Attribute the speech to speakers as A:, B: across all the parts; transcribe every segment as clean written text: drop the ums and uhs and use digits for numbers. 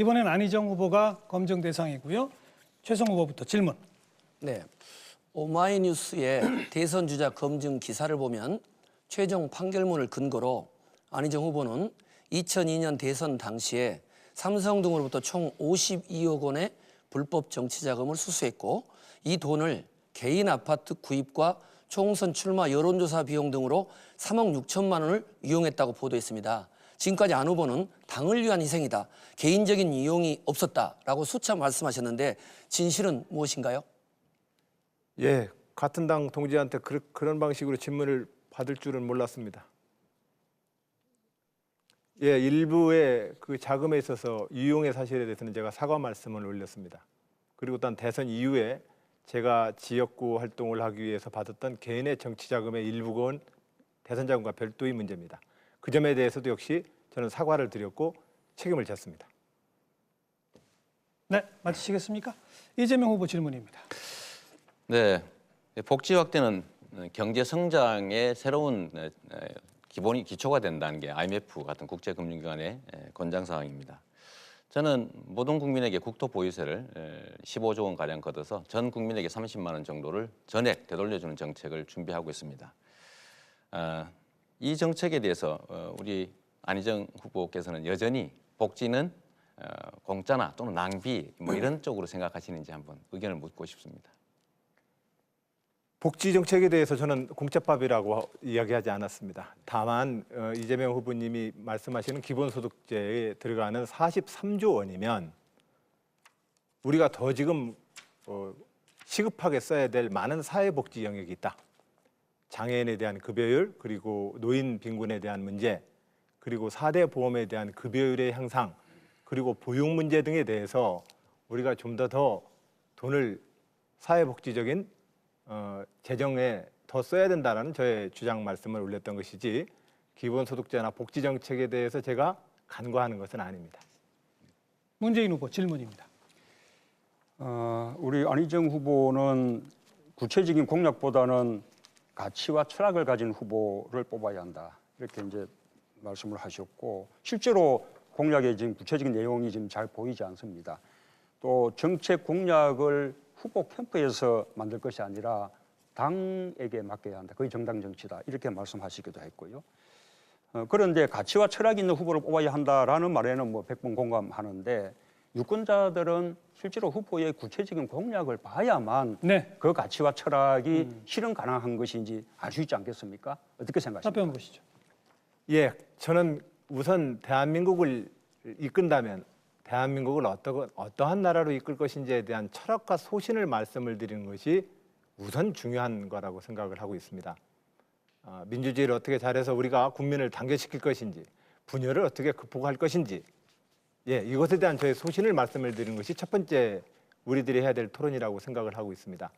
A: 이번엔 안희정 후보가 검증 대상이고요. 최성 후보부터 질문.
B: 네, 오마이뉴스의 대선 주자 검증 기사를 보면 최종 판결문을 근거로 안희정 후보는 2002년 대선 당시에 삼성 등으로부터 총 52억 원의 불법 정치 자금을 수수했고 이 돈을 개인 아파트 구입과 총선 출마 여론조사 비용 등으로 3억 6천만 원을 이용했다고 보도했습니다. 지금까지 안 후보는 당을 위한 희생이다, 개인적인 이용이 없었다라고 수차 말씀하셨는데 진실은 무엇인가요?
C: 예, 같은 당 동지한테 그런 방식으로 질문을 받을 줄은 몰랐습니다. 예, 일부의 그 자금에 있어서 유용의 사실에 대해서는 제가 사과 말씀을 올렸습니다. 그리고 또한 대선 이후에 제가 지역구 활동을 하기 위해서 받았던 개인의 정치 자금의 일부건 대선 자금과 별도의 문제입니다. 그 점에 대해서도 역시 저는 사과를 드렸고 책임을 졌습니다.
A: 네, 마치시겠습니까? 이재명 후보 질문입니다.
D: 네, 복지 확대는 경제 성장의 새로운 기초가 된다는 게 IMF 같은 국제금융기관의 권장 사항입니다. 저는 모든 국민에게 국토 보유세를 15조 원 가량 걷어서 전 국민에게 30만 원 정도를 전액 되돌려주는 정책을 준비하고 있습니다. 이 정책에 대해서 우리 안희정 후보께서는 여전히 복지는 공짜나 또는 낭비 뭐 이런 쪽으로 생각하시는지 한번 의견을 묻고 싶습니다.
C: 복지 정책에 대해서 저는 공짜밥이라고 이야기하지 않았습니다. 다만 이재명 후보님이 말씀하시는 기본소득제에 들어가는 43조 원이면 우리가 더 지금 시급하게 써야 될 많은 사회복지 영역이 있다. 장애인에 대한 급여율, 그리고 노인 빈곤에 대한 문제, 그리고 4대 보험에 대한 급여율의 향상, 그리고 보육 문제 등에 대해서 우리가 좀 더 돈을 사회복지적인 재정에 더 써야 된다는 저의 주장 말씀을 올렸던 것이지 기본소득제나 복지정책에 대해서 제가 간과하는 것은 아닙니다.
A: 문재인 후보 질문입니다.
E: 우리 안희정 후보는 구체적인 공약보다는 가치와 철학을 가진 후보를 뽑아야 한다, 이렇게 이제 말씀을 하셨고 실제로 공약의 지금 구체적인 내용이 지금 잘 보이지 않습니다. 또 정책 공약을 후보 캠프에서 만들 것이 아니라 당에게 맡겨야 한다. 거의 정당 정치다. 이렇게 말씀하시기도 했고요. 그런데 가치와 철학이 있는 후보를 뽑아야 한다라는 말에는 뭐 100번 공감하는데 유권자들은 실제로 후보의 구체적인 공약을 봐야만
A: 네.
E: 그 가치와 철학이 실현 가능한 것인지 알 수 있지 않겠습니까? 어떻게 생각하십니까?
A: 답변 보시죠.
C: 예, 저는 우선 대한민국을 이끈다면 대한민국을 어떠한 나라로 이끌 것인지에 대한 철학과 소신을 말씀을 드리는 것이 우선 중요한 거라고 생각을 하고 있습니다. 민주주의를 어떻게 잘해서 우리가 국민을 단결시킬 것인지, 분열을 어떻게 극복할 것인지, 예, 이것에 대한 저의 소신을 말씀을 드리는 것이 첫 번째 우리들이 해야 될 토론이라고 생각을 하고 있습니다.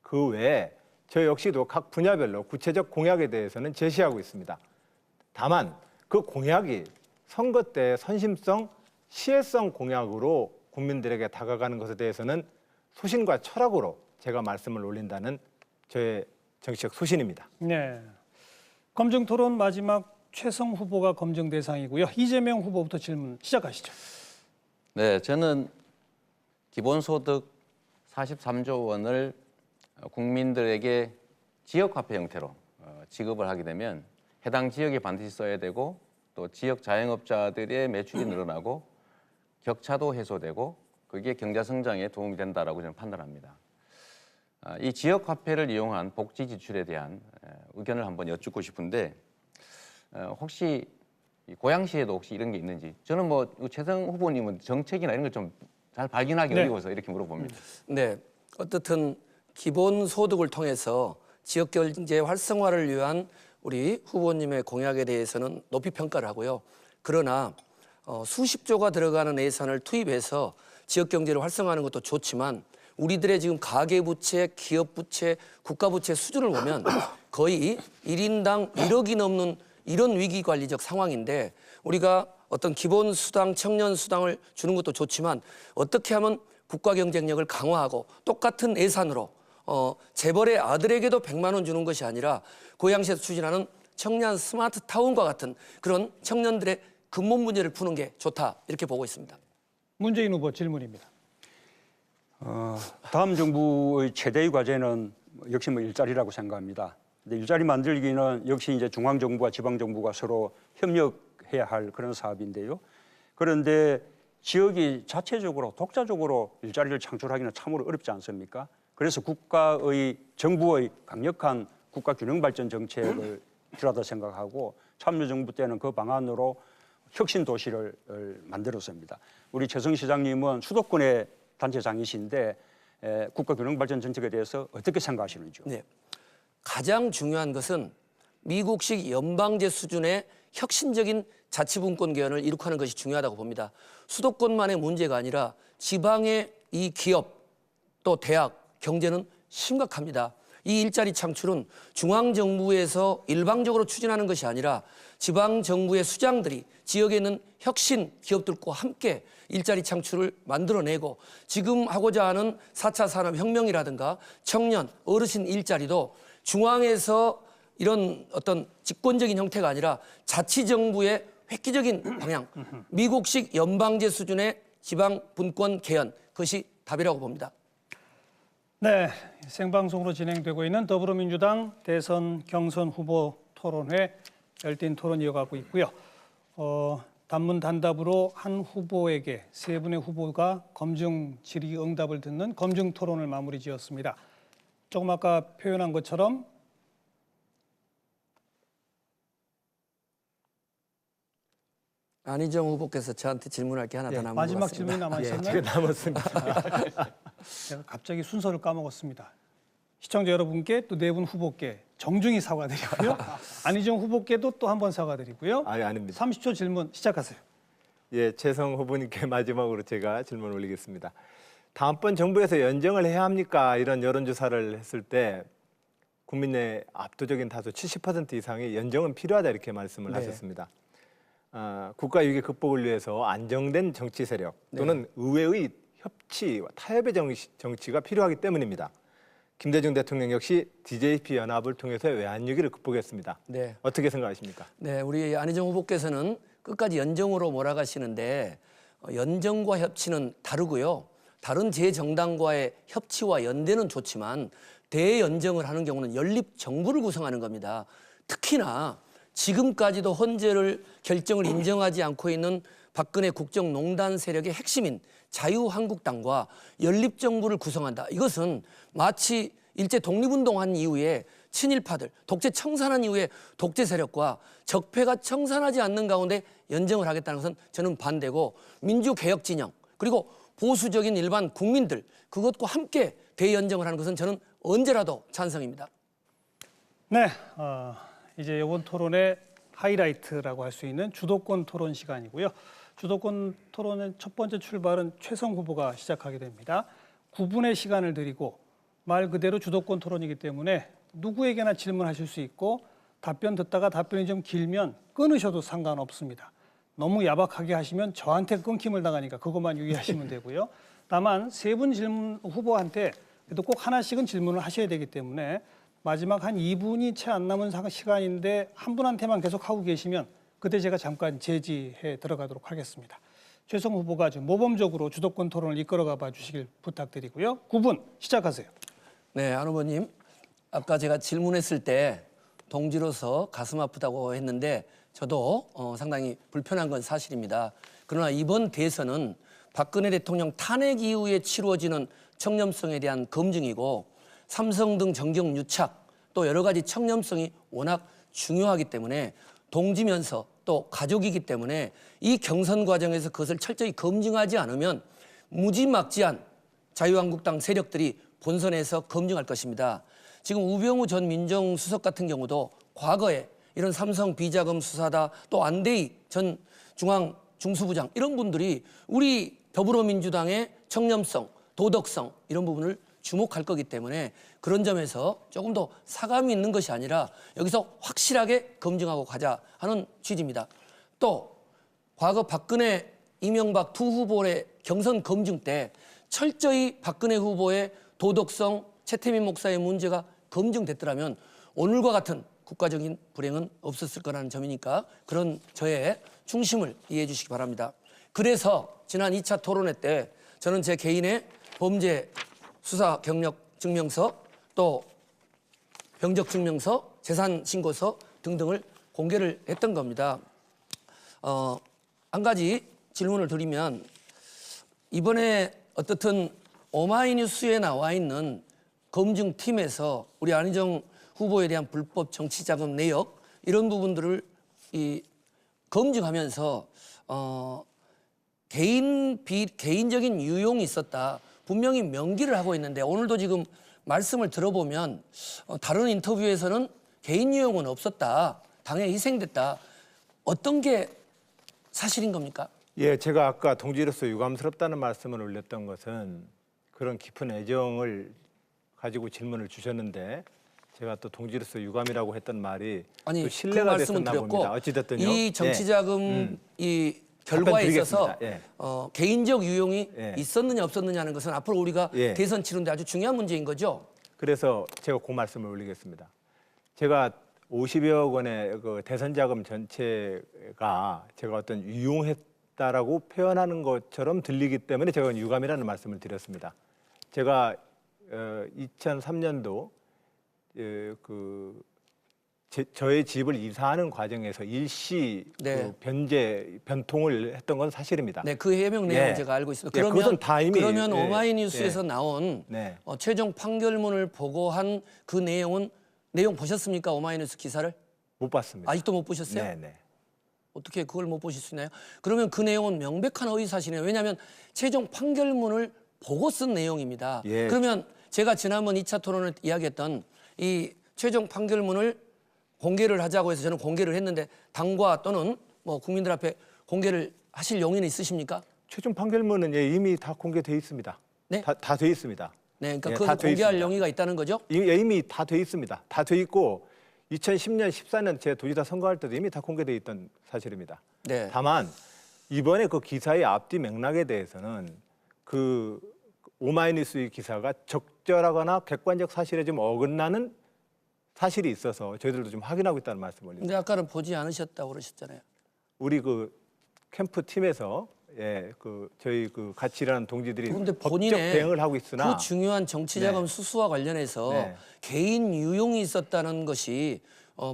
C: 그 외에 저 역시도 각 분야별로 구체적 공약에 대해서는 제시하고 있습니다. 다만 그 공약이 선거 때 선심성, 시혜성 공약으로 국민들에게 다가가는 것에 대해서는 소신과 철학으로 제가 말씀을 올린다는 저의 정치적 소신입니다.
A: 네. 검증 토론 마지막 최성 후보가 검증 대상이고요. 이재명 후보부터 질문 시작하시죠.
D: 네, 저는 기본소득 43조 원을 국민들에게 지역화폐 형태로 지급을 하게 되면 해당 지역에 반드시 써야 되고 또 지역 자영업자들의 매출이 늘어나고 격차도 해소되고 그게 경제 성장에 도움이 된다라고 저는 판단합니다. 이 지역 화폐를 이용한 복지 지출에 대한 의견을 한번 여쭙고 싶은데 혹시 고양시에도 혹시 이런 게 있는지, 저는 뭐 최성 후보님은 정책이나 이런 걸 좀 잘 발견하기 어려워서 이렇게 물어봅니다.
B: 네, 어떻든 기본소득을 통해서 지역경제 활성화를 위한 우리 후보님의 공약에 대해서는 높이 평가를 하고요. 그러나 수십조가 들어가는 예산을 투입해서 지역경제를 활성화하는 것도 좋지만 우리들의 지금 가계부채, 기업부채, 국가부채 수준을 보면 거의 1인당 1억이 넘는 이런 위기관리적 상황인데 우리가 어떤 기본수당, 청년수당을 주는 것도 좋지만 어떻게 하면 국가 경쟁력을 강화하고 똑같은 예산으로 재벌의 아들에게도 100만 원 주는 것이 아니라 고양시에서 추진하는 청년 스마트타운과 같은 그런 청년들의 근본 문제를 푸는 게 좋다, 이렇게 보고 있습니다.
A: 문재인 후보 질문입니다.
E: 다음 정부의 최대의 과제는 역시 일자리라고 생각합니다. 근데 일자리 만들기는 역시 이제 중앙 정부와 지방 정부가 서로 협력해야 할 그런 사업인데요. 그런데 지역이 자체적으로 독자적으로 일자리를 창출하기는 참으로 어렵지 않습니까? 그래서 정부의 강력한 국가 균형 발전 정책을 필요하다 생각하고 참여정부 때는 그 방안으로 혁신 도시를 만들었습니다. 우리 최성 시장님은 수도권의 단체장이신데 국가 균형 발전 정책에 대해서 어떻게 생각하시는지요?
B: 네. 가장 중요한 것은 미국식 연방제 수준의 혁신적인 자치분권 개헌을 이룩하는 것이 중요하다고 봅니다. 수도권만의 문제가 아니라 지방의 이 기업 또 대학 경제는 심각합니다. 이 일자리 창출은 중앙정부에서 일방적으로 추진하는 것이 아니라 지방정부의 수장들이 지역에 있는 혁신 기업들과 함께 일자리 창출을 만들어내고 지금 하고자 하는 4차 산업혁명이라든가 청년, 어르신 일자리도 중앙에서 이런 어떤 집권적인 형태가 아니라 자치정부의 획기적인 방향, 미국식 연방제 수준의 지방분권 개헌, 그것이 답이라고 봅니다.
A: 네, 생방송으로 진행되고 있는 더불어민주당 대선 경선 후보 토론회 열띤 토론 이어가고 있고요. 단문 단답으로 한 후보에게 세 분의 후보가 검증 질의 응답을 듣는 검증 토론을 마무리 지었습니다. 조금 아까 표현한 것처럼
B: 안희정 후보께서 저한테 질문할 게 하나 더 남은 것
A: 마지막
B: 같습니다.
A: 질문이 남아 있었나요?
C: 지금 남았습니다.
A: 제가 갑자기 순서를 까먹었습니다. 시청자 여러분께 또 네 분 후보께 정중히 사과드리고요. 안희정 후보께도 또 한 번 사과드리고요.
C: 아닙니다.
A: 30초 질문 시작하세요.
C: 예, 최성 후보님께 마지막으로 제가 질문 올리겠습니다. 다음번 정부에서 연정을 해야 합니까? 이런 여론조사를 했을 때 국민의 압도적인 다수 70% 이상이 연정은 필요하다 이렇게 말씀을 하셨습니다. 국가 위기 극복을 위해서 안정된 정치 세력 또는 의회의 협치와 타협의 정치가 필요하기 때문입니다. 김대중 대통령 역시 DJP 연합을 통해서 외환 위기를 극복했습니다.
B: 네.
C: 어떻게 생각하십니까?
B: 네, 우리 안희정 후보께서는 끝까지 연정으로 몰아가시는데 연정과 협치는 다르고요. 다른 제 정당과의 협치와 연대는 좋지만 대연정을 하는 경우는 연립 정부를 구성하는 겁니다. 특히나 지금까지도 헌재를 결정을 인정하지 않고 있는 박근혜 국정농단 세력의 핵심인 자유한국당과 연립정부를 구성한다. 이것은 마치 일제 독립운동한 이후에 친일파들, 독재 청산한 이후에 독재 세력과 적폐가 청산하지 않는 가운데 연정을 하겠다는 것은 저는 반대고 민주개혁 진영 그리고 보수적인 일반 국민들 그것과 함께 대연정을 하는 것은 저는 언제라도 찬성입니다.
A: 네, 이제 이번 토론의 하이라이트라고 할 수 있는 주도권 토론 시간이고요. 주도권 토론의 첫 번째 출발은 최성 후보가 시작하게 됩니다. 9분의 시간을 드리고 말 그대로 주도권 토론이기 때문에 누구에게나 질문하실 수 있고 답변 듣다가 답변이 좀 길면 끊으셔도 상관없습니다. 너무 야박하게 하시면 저한테 끊김을 당하니까 그것만 유의하시면 되고요. 다만 세 분 질문 후보한테 그래도 꼭 하나씩은 질문을 하셔야 되기 때문에 마지막 한 2분이 채 안 남은 시간인데 한 분한테만 계속 하고 계시면 그때 제가 잠깐 제지해 들어가도록 하겠습니다. 최성 후보가 좀 모범적으로 주도권 토론을 이끌어가 봐 주시길 부탁드리고요. 9분 시작하세요.
B: 네, 안 후보님. 아까 제가 질문했을 때 동지로서 가슴 아프다고 했는데 저도 상당히 불편한 건 사실입니다. 그러나 이번 대선은 박근혜 대통령 탄핵 이후에 치루어지는 청렴성에 대한 검증이고 삼성 등 정경 유착 또 여러 가지 청렴성이 워낙 중요하기 때문에 동지면서 또 가족이기 때문에 이 경선 과정에서 그것을 철저히 검증하지 않으면 무지막지한 자유한국당 세력들이 본선에서 검증할 것입니다. 지금 우병우 전 민정수석 같은 경우도 과거에 이런 삼성 비자금 수사다 또 안대희 전 중앙 중수부장 이런 분들이 우리 더불어민주당의 청렴성, 도덕성 이런 부분을 주목할 거기 때문에 그런 점에서 조금 더 사감이 있는 것이 아니라 여기서 확실하게 검증하고 가자 하는 취지입니다. 또 과거 박근혜, 이명박 두 후보의 경선 검증 때 철저히 박근혜 후보의 도덕성, 최태민 목사의 문제가 검증됐더라면 오늘과 같은 국가적인 불행은 없었을 거라는 점이니까 그런 저의 충심을 이해해 주시기 바랍니다. 그래서 지난 2차 토론회 때 저는 제 개인의 범죄 수사 경력 증명서 또 병적 증명서, 재산 신고서 등등을 공개를 했던 겁니다. 한 가지 질문을 드리면 이번에 어떻든 오마이뉴스에 나와 있는 검증팀에서 우리 안희정 후보에 대한 불법 정치자금 내역 이런 부분들을 검증하면서 개인적인 유용이 있었다. 분명히 명기를 하고 있는데 오늘도 지금 말씀을 들어보면 다른 인터뷰에서는 개인 유용은 없었다. 당에 희생됐다. 어떤 게 사실인 겁니까?
C: 예, 제가 아까 동지로서 유감스럽다는 말씀을 올렸던 것은 그런 깊은 애정을 가지고 질문을 주셨는데 제가 또 동지로서 유감이라고 했던 말이
B: 아니
C: 또
B: 그
C: 신뢰가
B: 말씀은
C: 됐었나
B: 드렸고
C: 봅니다. 어찌됐든요.
B: 이 정치자금
C: 예.
B: 이 결과에 있어서
C: 답변 드리겠습니다. 예.
B: 개인적 유용이
C: 예.
B: 있었느냐 없었느냐는 것은 앞으로 우리가
C: 예.
B: 대선 치르는데 아주 중요한 문제인 거죠.
C: 그래서 제가 그 말씀을 올리겠습니다. 제가 50여 원의 그 대선 자금 전체가 제가 어떤 유용했다라고 표현하는 것처럼 들리기 때문에 제가 유감이라는 말씀을 드렸습니다. 제가 2003년도 저의 집을 이사하는 과정에서 일시
B: 네.
C: 변통을 했던 건 사실입니다.
B: 네, 그 해명 내용
C: 예.
B: 제가 알고 있습니다.
C: 예, 그것은 다 이미
B: 그러면
C: 예,
B: 오마이뉴스에서
C: 예.
B: 나온
C: 네.
B: 최종 판결문을 보고한 그 내용 보셨습니까? 오마이뉴스 기사를
C: 못 봤습니다.
B: 아직도 못 보셨어요?
C: 네, 네.
B: 어떻게 그걸 못 보실 수 있나요? 그러면 그 내용은 명백한 허위사실이에요. 왜냐하면 최종 판결문을 보고 쓴 내용입니다.
C: 예.
B: 그러면 제가 지난번 2차 토론을 이야기했던 이 최종 판결문을 공개를 하자고 해서 저는 공개를 했는데 당과 또는 뭐 국민들 앞에 공개를 하실 용의는 있으십니까?
C: 최종 판결문은 예, 이미 다 공개돼 있습니다.
B: 네?
C: 다 돼 있습니다.
B: 네, 그러니까
C: 예,
B: 그걸
C: 다돼
B: 공개할
C: 있습니다.
B: 용의가 있다는 거죠?
C: 이미 다 돼 있습니다. 다 돼 있고 2010년, 14년 제 도지사 선거할 때도 이미 다 공개돼 있던 사실입니다.
B: 네.
C: 다만 이번에 그 기사의 앞뒤 맥락에 대해서는 그 오마이뉴스의 기사가 적절하거나 객관적 사실에 좀 어긋나는 사실이 있어서 저희들도 좀 확인하고 있다는 말씀을 올립니다.
B: 근데 아까는 보지 않으셨다고 그러셨잖아요.
C: 우리 그 캠프 팀에서 저희 그 같이 일하는 동지들이
B: 그런데
C: 법적
B: 본인의
C: 대응을 하고 있으나
B: 그 중요한 정치자금
C: 네.
B: 수수와 관련해서
C: 네.
B: 개인 유용이 있었다는 것이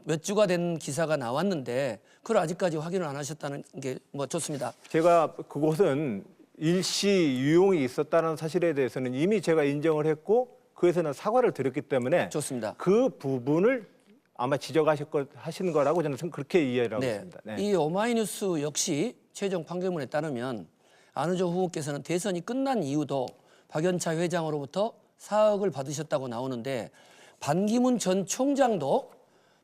B: 몇 주가 된 기사가 나왔는데 그걸 아직까지 확인을 안 하셨다는 게 뭐 좋습니다.
C: 제가 그것은 일시 유용이 있었다는 사실에 대해서는 이미 제가 인정을 했고 그에서는 사과를 드렸기 때문에
B: 좋습니다.
C: 그 부분을 아마 지적하신 거라고 저는 그렇게 이해를 하고 있습니다. 네.
B: 이 오마이뉴스 역시 최종 판결문에 따르면 안희정 후보께서는 대선이 끝난 이후도 박연차 회장으로부터 4억을 받으셨다고 나오는데 반기문 전 총장도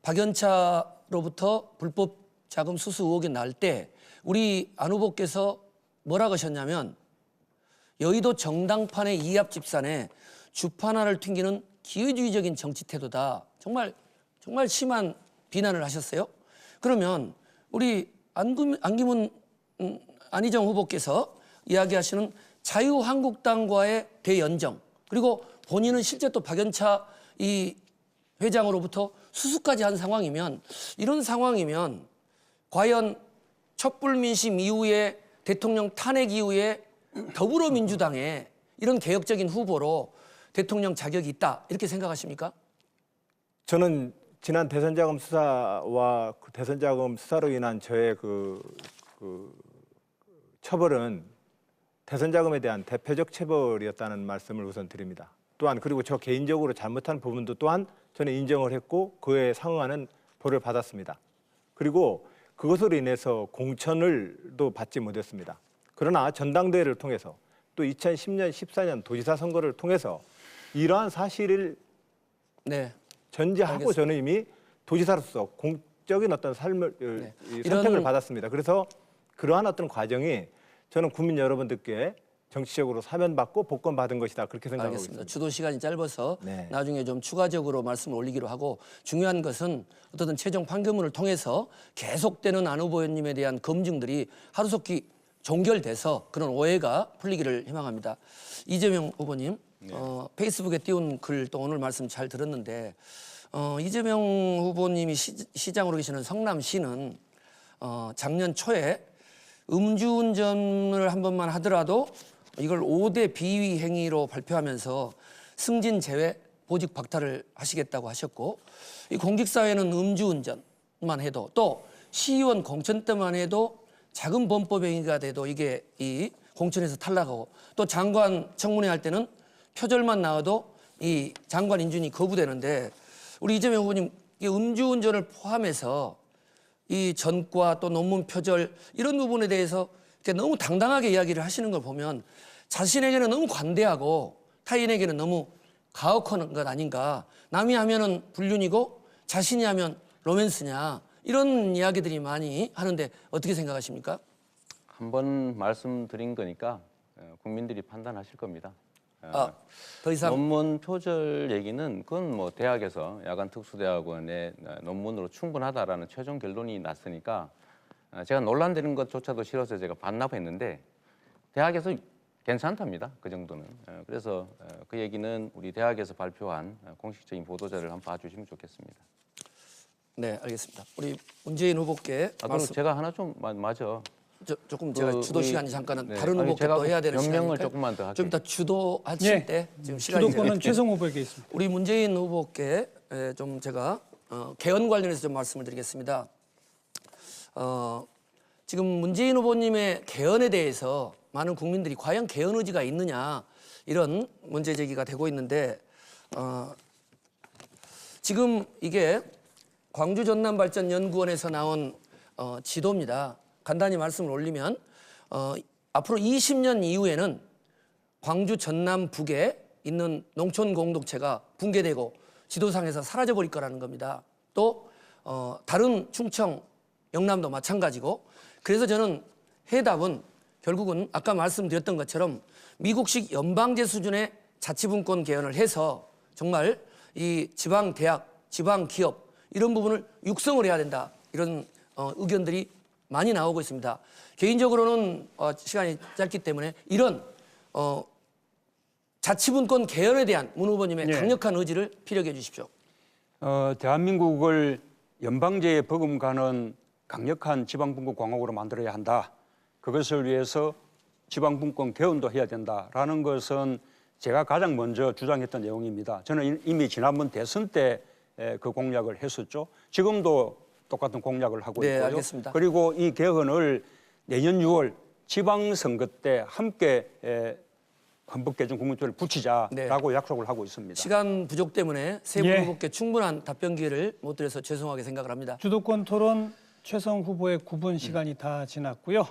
B: 박연차로부터 불법 자금 수수 의혹이 날 때 우리 안 후보께서 뭐라고 하셨냐면 여의도 정당판의 이합 집산에 주판화를 튕기는 기회주의적인 정치 태도다. 정말 심한 비난을 하셨어요. 그러면 우리 안기문 안희정 후보께서 이야기하시는 자유한국당과의 대연정 그리고 본인은 실제 또 박연차 이 회장으로부터 수수까지 한 상황이면 이런 상황이면 과연 촛불민심 이후에 대통령 탄핵 이후에 더불어민주당의 이런 개혁적인 후보로 대통령 자격이 있다 이렇게 생각하십니까?
C: 저는 지난 대선자금 수사와 그 대선자금 수사로 인한 저의 그 처벌은 대선자금에 대한 대표적 처벌이었다는 말씀을 우선 드립니다. 또한 그리고 저 개인적으로 잘못한 부분도 또한 저는 인정을 했고 그에 상응하는 벌을 받았습니다. 그리고 그것으로 인해서 공천을도 받지 못했습니다. 그러나 전당대회를 통해서 또 2010년, 14년 도지사 선거를 통해서 이러한 사실을
B: 네.
C: 전제하고
B: 알겠습니다.
C: 저는 이미 도지사로서 공적인 어떤 삶을 이
B: 이런-
C: 선택을 받았습니다. 그래서 그러한 어떤 과정이 저는 국민 여러분들께 정치적으로 사면받고 복권받은 것이다 그렇게 생각하고
B: 알겠습니다.
C: 있습니다.
B: 주도 시간이 짧아서
C: 네.
B: 나중에 좀 추가적으로 말씀을 올리기로 하고 중요한 것은 어떻든 최종 판결문을 통해서 계속되는 안 후보님에 대한 검증들이 하루속히 종결돼서 그런 오해가 풀리기를 희망합니다. 이재명 후보님 페이스북에 띄운 글 또 오늘 말씀 잘 들었는데 이재명 후보님이 시장으로 계시는 성남시는 작년 초에 음주운전을 한 번만 하더라도 이걸 5대 비위 행위로 발표하면서 승진 제외 보직 박탈을 하시겠다고 하셨고, 이 공직사회는 음주운전만 해도 또 시의원 공천 때만 해도 작은 범법 행위가 돼도 이게 이 공천에서 탈락하고, 또 장관 청문회 할 때는 표절만 나와도 이 장관 인준이 거부되는데, 우리 이재명 후보님 이 음주운전을 포함해서 이 전과 또 논문 표절 이런 부분에 대해서 이렇게 너무 당당하게 이야기를 하시는 걸 보면 자신에게는 너무 관대하고 타인에게는 너무 가혹한 것 아닌가. 남이 하면은 불륜이고 자신이 하면 로맨스냐, 이런 이야기들이 많이 하는데 어떻게 생각하십니까?
D: 한번 말씀드린 거니까 국민들이 판단하실 겁니다.
B: 더 이상
D: 논문 표절 얘기는 그건 뭐 대학에서 야간 특수대학원의 논문으로 충분하다라는 최종 결론이 났으니까 제가 논란되는 것조차도 싫어서 제가 반납했는데 대학에서 괜찮답니다. 그 정도는. 그래서 그 얘기는 우리 대학에서 발표한 공식적인 보도자를 한번 봐주시면 좋겠습니다.
B: 네, 알겠습니다. 우리 문재인 후보께
D: 그리고 제가 하나 좀 맞아.
B: 조금 제가 주도
D: 우리-
B: 시간이 잠깐은
D: 네.
B: 다른
D: 아니,
B: 후보께
D: 제가
B: 또 해야 되는
D: 변명을
B: 시간이니까
D: 조금만 더 할게요.
B: 좀 이따 주도하실
A: 네.
B: 때 지금 시간이
A: 주도권은 최성 후보에게 있습니다.
B: 우리 문재인 후보께 좀 제가 개헌 관련해서 좀 말씀을 드리겠습니다. 지금 문재인 후보님의 개헌에 대해서 많은 국민들이 과연 개헌 의지가 있느냐, 이런 문제 제기가 되고 있는데, 지금 이게 광주 전남발전연구원에서 나온 지도입니다. 간단히 말씀을 올리면 앞으로 20년 이후에는 광주 전남 북에 있는 농촌 공동체가 붕괴되고 지도상에서 사라져 버릴 거라는 겁니다. 또 다른 충청, 영남도 마찬가지고, 그래서 저는 해답은 결국은 아까 말씀드렸던 것처럼 미국식 연방제 수준의 자치분권 개헌을 해서 정말 이 지방 대학, 지방 기업 이런 부분을 육성을 해야 된다, 이런 의견들이 많이 나오고 있습니다. 개인적으로는 시간이 짧기 때문에 이런 자치분권 개헌에 대한 문 후보님의
A: 네.
B: 강력한 의지를 피력해 주십시오.
E: 대한민국을 연방제에 버금가는 강력한 지방분권 공화국으로 만들어야 한다. 그것을 위해서 지방분권 개헌도 해야 된다라는 것은 제가 가장 먼저 주장했던 내용입니다. 저는 이미 지난번 대선 때 그 공약을 했었죠. 지금도 똑같은 공약을 하고
B: 네,
E: 있고요.
B: 알겠습니다.
E: 그리고 이 개헌을 내년 6월 지방선거 때 함께 헌법 개정 국민투표를 붙이자라고
B: 네.
E: 약속을 하고 있습니다.
B: 시간 부족 때문에 세 분
A: 예.
B: 후보께 충분한 답변 기회를 못 드려서 죄송하게 생각을 합니다.
A: 주도권 토론 최성 후보의 9분 시간이 다 지났고요.